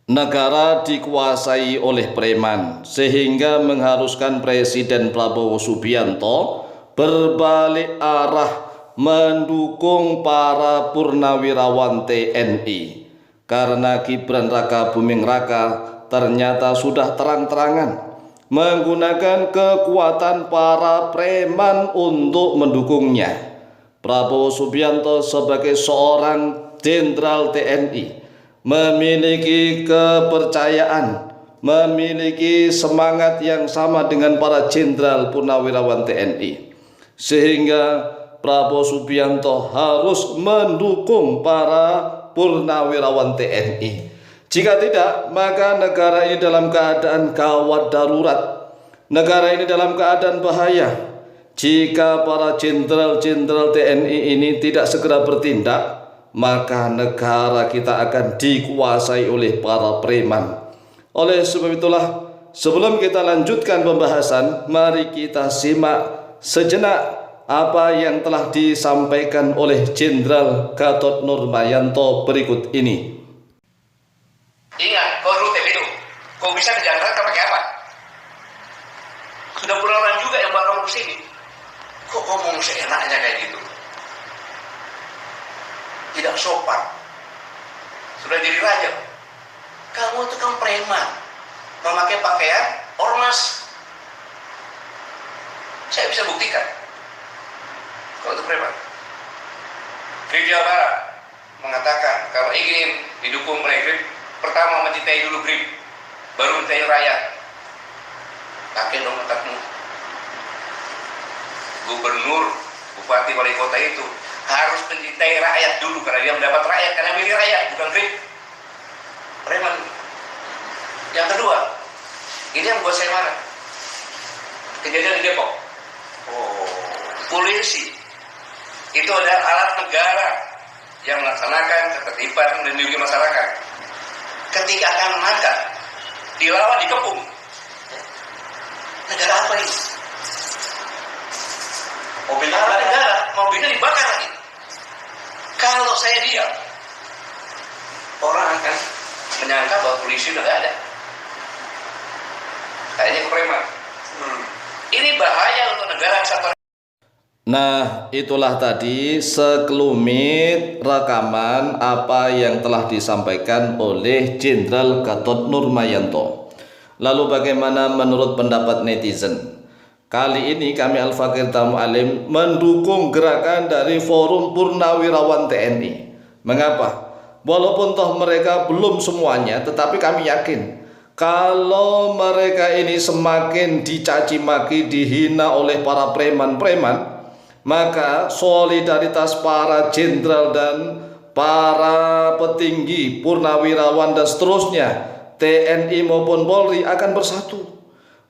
Negara dikuasai oleh preman sehingga mengharuskan Presiden Prabowo Subianto berbalik arah mendukung para purnawirawan TNI karena Gibran Raka Buming Raka ternyata sudah terang-terangan menggunakan kekuatan para preman untuk mendukungnya. Prabowo Subianto sebagai seorang jenderal TNI memiliki kepercayaan, memiliki semangat yang sama dengan para jenderal purnawirawan TNI, sehingga Prabowo Subianto harus mendukung para purnawirawan TNI. Jika tidak, maka negara ini dalam keadaan gawat darurat. Negara ini dalam keadaan bahaya. Jika para jenderal-jenderal TNI ini tidak segera bertindak, maka negara kita akan dikuasai oleh para preman. Oleh sebab itulah, sebelum kita lanjutkan pembahasan, mari kita simak sejenak apa yang telah disampaikan oleh Jenderal Gatot Nurmantio berikut ini. Ingat, kau dulu itu, kau bisa ke Jakarta pakai apa? Sudah puluhan orang juga yang bakal ke sini. Kok ngomong seenaknya kayak gitu? Tidak sopan. Sudah jadi raja. Kamu itu kan preman, memakai pakaian ormas. Saya bisa buktikan kalau itu preman. Grip Jawa Barat mengatakan kalau ingin didukung oleh Grip, pertama mencintai dulu Grip, baru mencintai rakyat. Pakai dong otakmu. Gubernur, bupati, wali kota itu harus mencintai rakyat dulu karena dia mendapat rakyat, karena milih rakyat, bukan Grip. Preman. Yang kedua, ini yang buat saya marah. Kejadian di Depok. Polisi itu adalah alat negara yang melaksanakan ketertiban dan melindungi masyarakat. Ketika akan mengangkat, dilawan, dikepung. Negara apa ini? Mobilnya negara, mobilnya dibakar lagi. Kalau saya diam, orang akan menyangka bahwa polisi udah gak ada. Kayaknya preman. Ini bahaya untuk negara kesatuan. Nah, itulah tadi sekelumit rekaman apa yang telah disampaikan oleh Jenderal Gatot Nurmantio. Lalu bagaimana menurut pendapat netizen? Kali ini kami Al-Fakir Tamu Alim mendukung gerakan dari Forum Purnawirawan TNI. Mengapa? Walaupun toh mereka belum semuanya, tetapi kami yakin kalau mereka ini semakin dicaci maki, dihina oleh para preman-preman, maka solidaritas para jenderal dan para petinggi purnawirawan dan seterusnya TNI maupun Polri akan bersatu.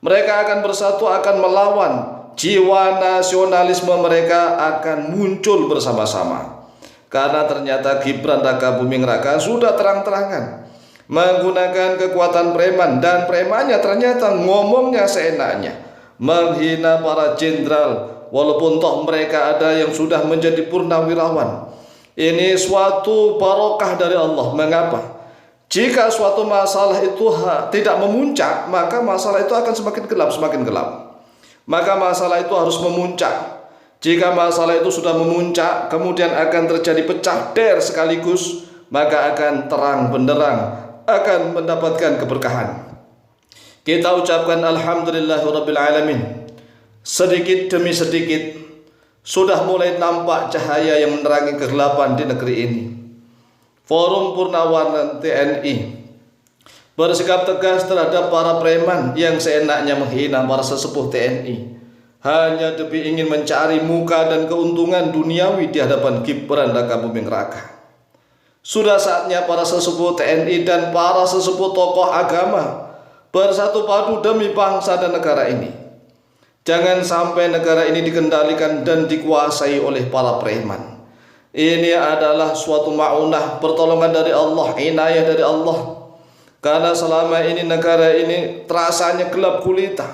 Mereka akan bersatu, akan melawan. Jiwa nasionalisme mereka akan muncul bersama-sama. Karena ternyata Gibran Raka Buming Raka sudah terang-terangan menggunakan kekuatan preman, dan premannya ternyata ngomongnya seenaknya, menghina para jenderal, walaupun toh mereka ada yang sudah menjadi purnawirawan. Ini suatu barokah dari Allah. Mengapa? Jika suatu masalah itu tidak memuncak, maka masalah itu akan semakin gelap, semakin gelap. Maka masalah itu harus memuncak. Jika masalah itu sudah memuncak, kemudian akan terjadi pecah der sekaligus, maka akan terang benderang, akan mendapatkan keberkahan. Kita ucapkan alhamdulillahirabbil alamin. Sedikit demi sedikit sudah mulai nampak cahaya yang menerangi kegelapan di negeri ini. Forum Purnawirawan TNI bersikap tegas terhadap para preman yang seenaknya menghina para sesepuh TNI hanya demi ingin mencari muka dan keuntungan duniawi di hadapan Gibran Raka Buming Raka. Sudah saatnya para sesepuh TNI dan para sesepuh tokoh agama bersatu padu demi bangsa dan negara ini. Jangan sampai negara ini dikendalikan dan dikuasai oleh para preman. Ini adalah suatu ma'unah, pertolongan dari Allah, inayah dari Allah. Karena selama ini negara ini terasanya gelap gulita,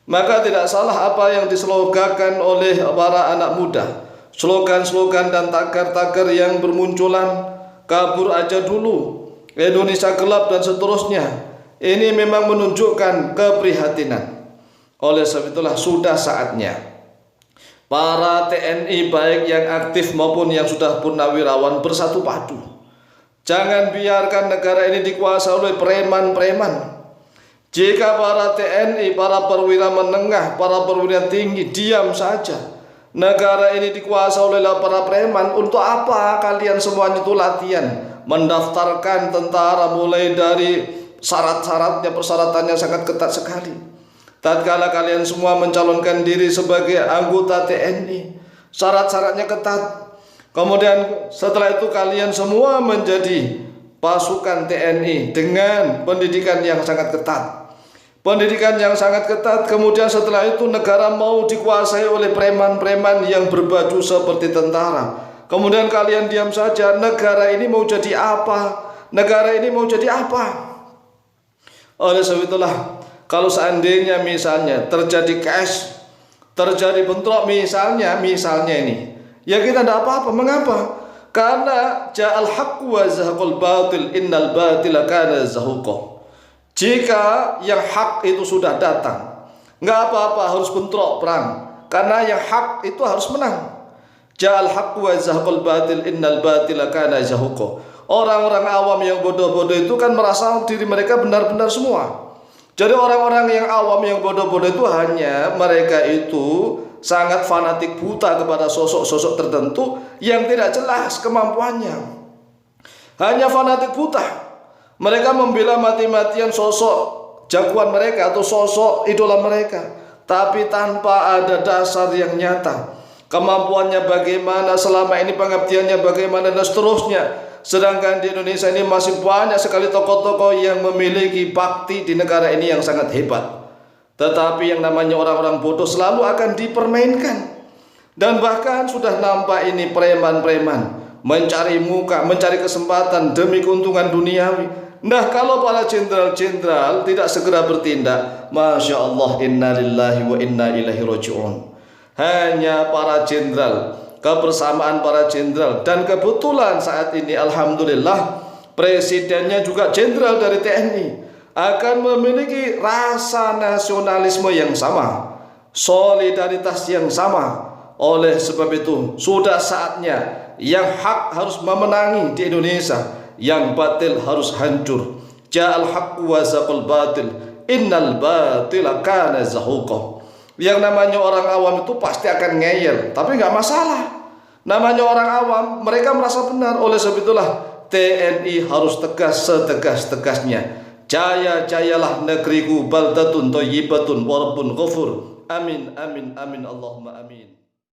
maka tidak salah apa yang dislogakan oleh para anak muda. Slogan-slogan dan tagar-tagar yang bermunculan, kabur aja dulu, Indonesia gelap dan seterusnya. Ini memang menunjukkan keprihatinan. Oleh sebab itulah sudah saatnya para TNI baik yang aktif maupun yang sudah purnawirawan bersatu padu. Jangan biarkan negara ini dikuasai oleh preman-preman. Jika para TNI, para perwira menengah, para perwira tinggi diam saja, negara ini dikuasai oleh para preman, untuk apa kalian semuanya itu latihan mendaftarkan tentara mulai dari syarat-syaratnya, persyaratannya sangat ketat sekali. Tatkala kalian semua mencalonkan diri sebagai anggota TNI, syarat-syaratnya ketat. Kemudian setelah itu kalian semua menjadi pasukan TNI dengan pendidikan yang sangat ketat. Pendidikan yang sangat ketat, kemudian setelah itu negara mau dikuasai oleh preman-preman yang berbaju seperti tentara. Kemudian kalian diam saja, negara ini mau jadi apa? Negara ini mau jadi apa? Oleh sebab itulah, kalau seandainya misalnya terjadi cash, terjadi bentrok misalnya ini, ya kita tidak apa-apa. Mengapa? Karena ja'al haqqu wa zahaqal batil innal batila kana zahuqa. Jika yang hak itu sudah datang, nggak apa-apa harus bentrok perang, karena yang hak itu harus menang. Ja'al haqqu wa zahaqal batil innal batila kana zahuqa. Orang-orang awam yang bodoh-bodoh itu kan merasa diri mereka benar-benar semua. Jadi orang-orang yang awam yang bodoh-bodoh itu hanya mereka itu sangat fanatik buta kepada sosok-sosok tertentu yang tidak jelas kemampuannya. Hanya fanatik buta. Mereka membela mati-matian sosok jagoan mereka atau sosok idola mereka, tapi tanpa ada dasar yang nyata. Kemampuannya bagaimana, selama ini pengabdiannya bagaimana, dan seterusnya. Sedangkan di Indonesia ini masih banyak sekali tokoh-tokoh yang memiliki bakti di negara ini yang sangat hebat. Tetapi yang namanya orang-orang bodoh selalu akan dipermainkan. Dan bahkan sudah nampak ini preman-preman mencari muka, mencari kesempatan demi keuntungan duniawi. Nah, kalau para jenderal-jenderal tidak segera bertindak, Masya Allah, inna lillahi wa inna ilaihi raji'un. Hanya para jenderal, kebersamaan para jenderal, dan kebetulan saat ini alhamdulillah presidennya juga jenderal dari TNI, akan memiliki rasa nasionalisme yang sama, solidaritas yang sama. Oleh sebab itu sudah saatnya yang hak harus memenangi di Indonesia, yang batil harus hancur. Ja'al haqqu wa zaqal batil innal batila kana zahuqa. Yang namanya orang awam itu pasti akan ngeyel, tapi nggak masalah. Namanya orang awam, mereka merasa benar. Oleh sebab itulah TNI harus tegas setegas-tegasnya. Jaya-jayalah negeriku, baldatun thayyibatun wa rabbun ghafur. Amin, amin, amin, Allahumma amin.